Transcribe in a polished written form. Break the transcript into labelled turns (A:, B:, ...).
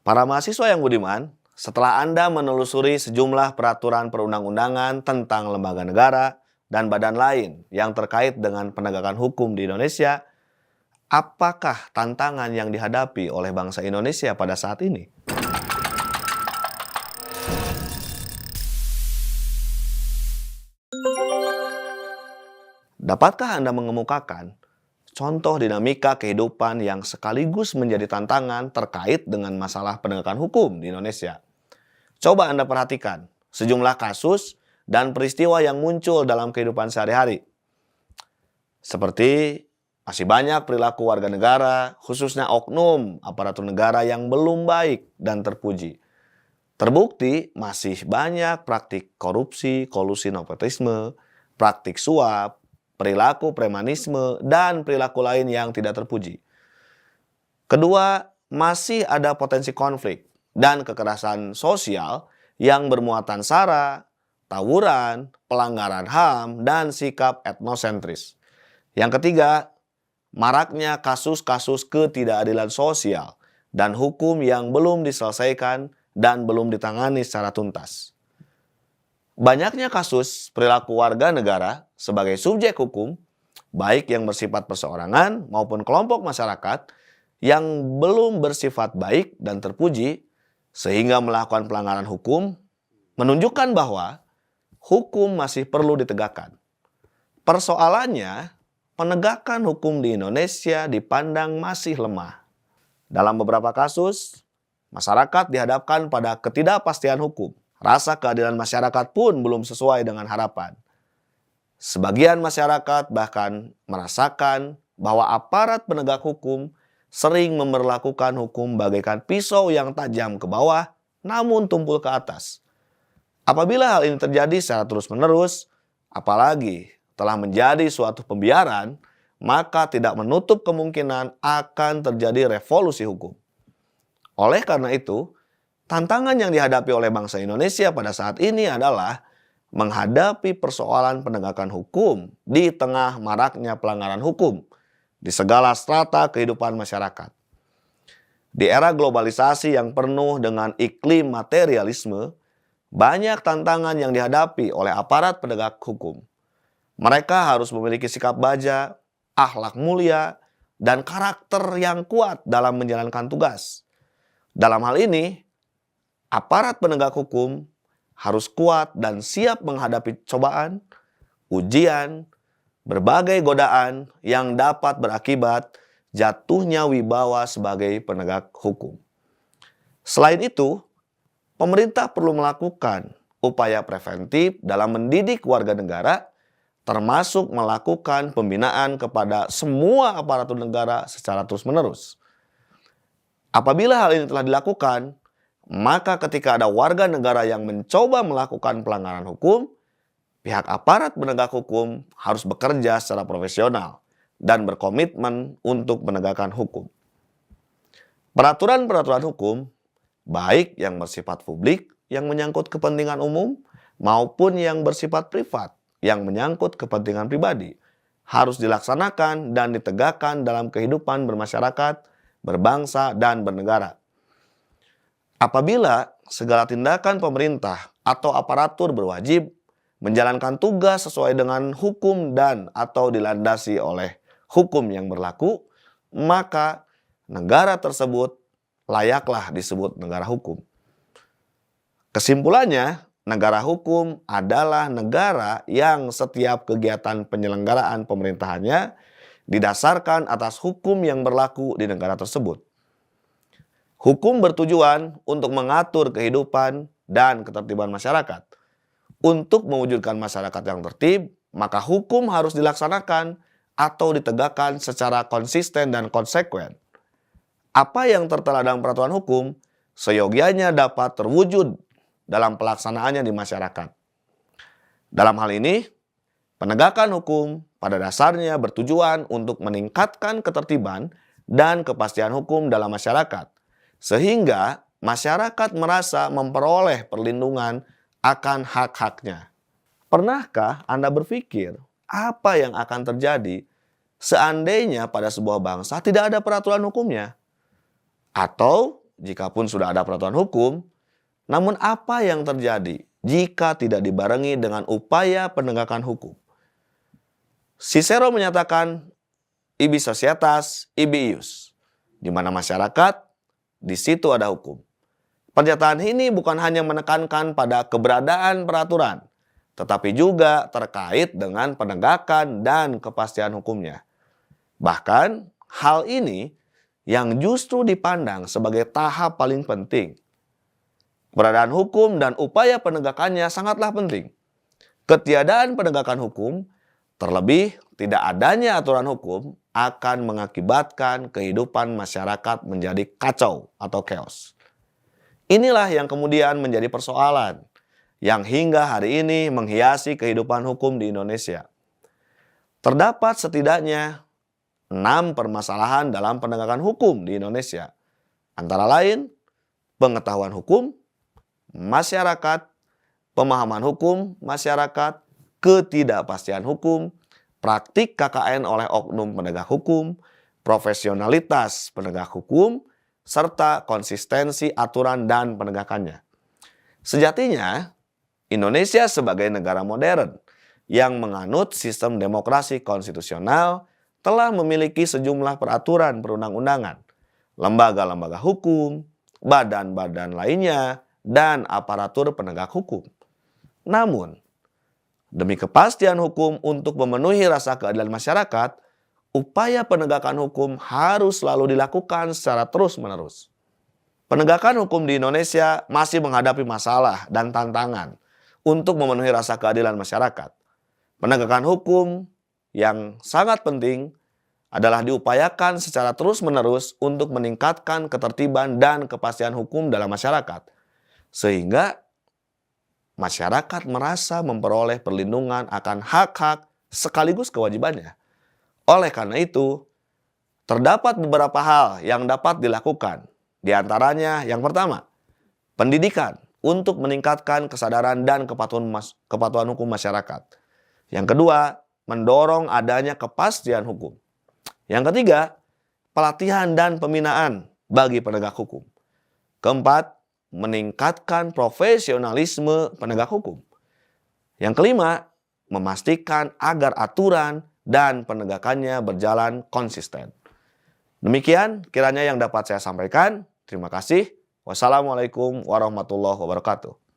A: Para mahasiswa yang budiman, setelah Anda menelusuri sejumlah peraturan perundang-undangan tentang lembaga negara dan badan lain yang terkait dengan penegakan hukum di Indonesia, apakah tantangan yang dihadapi oleh bangsa Indonesia pada saat ini? Dapatkah Anda mengemukakan contoh dinamika kehidupan yang sekaligus menjadi tantangan terkait dengan masalah penegakan hukum di Indonesia? Coba Anda perhatikan sejumlah kasus dan peristiwa yang muncul dalam kehidupan sehari-hari. Seperti masih banyak perilaku warga negara, khususnya oknum aparatur negara yang belum baik dan terpuji. Terbukti masih banyak praktik korupsi, kolusi nepotisme, praktik suap, perilaku premanisme, dan perilaku lain yang tidak terpuji. Kedua, masih ada potensi konflik dan kekerasan sosial yang bermuatan sara, tawuran, pelanggaran HAM, dan sikap etnosentris. Yang ketiga, maraknya kasus-kasus ketidakadilan sosial dan hukum yang belum diselesaikan dan belum ditangani secara tuntas. Banyaknya kasus perilaku warga negara sebagai subjek hukum, baik yang bersifat perseorangan maupun kelompok masyarakat yang belum bersifat baik dan terpuji, sehingga melakukan pelanggaran hukum, menunjukkan bahwa hukum masih perlu ditegakkan. Persoalannya, penegakan hukum di Indonesia dipandang masih lemah. Dalam beberapa kasus, masyarakat dihadapkan pada ketidakpastian hukum. Rasa keadilan masyarakat pun belum sesuai dengan harapan. Sebagian masyarakat bahkan merasakan bahwa aparat penegak hukum sering memperlakukan hukum bagaikan pisau yang tajam ke bawah namun tumpul ke atas. Apabila hal ini terjadi secara terus-menerus, apalagi telah menjadi suatu pembiaran, maka tidak menutup kemungkinan akan terjadi revolusi hukum. Oleh karena itu, tantangan yang dihadapi oleh bangsa Indonesia pada saat ini adalah menghadapi persoalan penegakan hukum di tengah maraknya pelanggaran hukum di segala strata kehidupan masyarakat. Di era globalisasi yang penuh dengan iklim materialisme, banyak tantangan yang dihadapi oleh aparat penegak hukum. Mereka harus memiliki sikap baja, akhlak mulia, dan karakter yang kuat dalam menjalankan tugas. Dalam hal ini, aparat penegak hukum harus kuat dan siap menghadapi cobaan, ujian, berbagai godaan yang dapat berakibat jatuhnya wibawa sebagai penegak hukum. Selain itu, pemerintah perlu melakukan upaya preventif dalam mendidik warga negara, termasuk melakukan pembinaan kepada semua aparatur negara secara terus-menerus. Apabila hal ini telah dilakukan, maka ketika ada warga negara yang mencoba melakukan pelanggaran hukum, pihak aparat penegak hukum harus bekerja secara profesional dan berkomitmen untuk penegakan hukum. Peraturan-peraturan hukum, baik yang bersifat publik yang menyangkut kepentingan umum maupun yang bersifat privat yang menyangkut kepentingan pribadi, harus dilaksanakan dan ditegakkan dalam kehidupan bermasyarakat, berbangsa, dan bernegara. Apabila segala tindakan pemerintah atau aparatur berwajib menjalankan tugas sesuai dengan hukum dan atau dilandasi oleh hukum yang berlaku, maka negara tersebut layaklah disebut negara hukum. Kesimpulannya, negara hukum adalah negara yang setiap kegiatan penyelenggaraan pemerintahannya didasarkan atas hukum yang berlaku di negara tersebut. Hukum bertujuan untuk mengatur kehidupan dan ketertiban masyarakat. Untuk mewujudkan masyarakat yang tertib, maka hukum harus dilaksanakan atau ditegakkan secara konsisten dan konsekuen. Apa yang tertera dalam peraturan hukum, seyogianya dapat terwujud dalam pelaksanaannya di masyarakat. Dalam hal ini, penegakan hukum pada dasarnya bertujuan untuk meningkatkan ketertiban dan kepastian hukum dalam masyarakat, sehingga masyarakat merasa memperoleh perlindungan akan hak-haknya. Pernahkah Anda berpikir apa yang akan terjadi seandainya pada sebuah bangsa tidak ada peraturan hukumnya? Atau jikapun sudah ada peraturan hukum, namun apa yang terjadi jika tidak dibarengi dengan upaya penegakan hukum? Cicero menyatakan ibi societas, ibi ius, di mana masyarakat, di situ ada hukum. Pernyataan ini bukan hanya menekankan pada keberadaan peraturan, tetapi juga terkait dengan penegakan dan kepastian hukumnya. Bahkan, hal ini yang justru dipandang sebagai tahap paling penting. Keberadaan hukum dan upaya penegakannya sangatlah penting. Ketiadaan penegakan hukum, terlebih tidak adanya aturan hukum, akan mengakibatkan kehidupan masyarakat menjadi kacau atau chaos. Inilah yang kemudian menjadi persoalan yang hingga hari ini menghiasi kehidupan hukum di Indonesia. Terdapat setidaknya 6 permasalahan dalam penegakan hukum di Indonesia. Antara lain, pengetahuan hukum, masyarakat, pemahaman hukum masyarakat, ketidakpastian hukum, praktik KKN oleh oknum penegak hukum, profesionalitas penegak hukum, serta konsistensi aturan dan penegakannya. Sejatinya, Indonesia sebagai negara modern yang menganut sistem demokrasi konstitusional telah memiliki sejumlah peraturan perundang-undangan, lembaga-lembaga hukum, badan-badan lainnya, dan aparatur penegak hukum. Namun, demi kepastian hukum untuk memenuhi rasa keadilan masyarakat, upaya penegakan hukum harus selalu dilakukan secara terus-menerus. Penegakan hukum di Indonesia masih menghadapi masalah dan tantangan untuk memenuhi rasa keadilan masyarakat. Penegakan hukum yang sangat penting adalah diupayakan secara terus-menerus untuk meningkatkan ketertiban dan kepastian hukum dalam masyarakat, sehingga masyarakat merasa memperoleh perlindungan akan hak-hak sekaligus kewajibannya. Oleh karena itu, terdapat beberapa hal yang dapat dilakukan. Di antaranya yang pertama, pendidikan untuk meningkatkan kesadaran dan kepatuhan hukum masyarakat. Yang kedua, mendorong adanya kepastian hukum. Yang ketiga, pelatihan dan pembinaan bagi penegak hukum. Keempat, meningkatkan profesionalisme penegak hukum. Yang kelima, memastikan agar aturan dan penegakannya berjalan konsisten. Demikian kiranya yang dapat saya sampaikan. Terima kasih. Wassalamualaikum warahmatullahi wabarakatuh.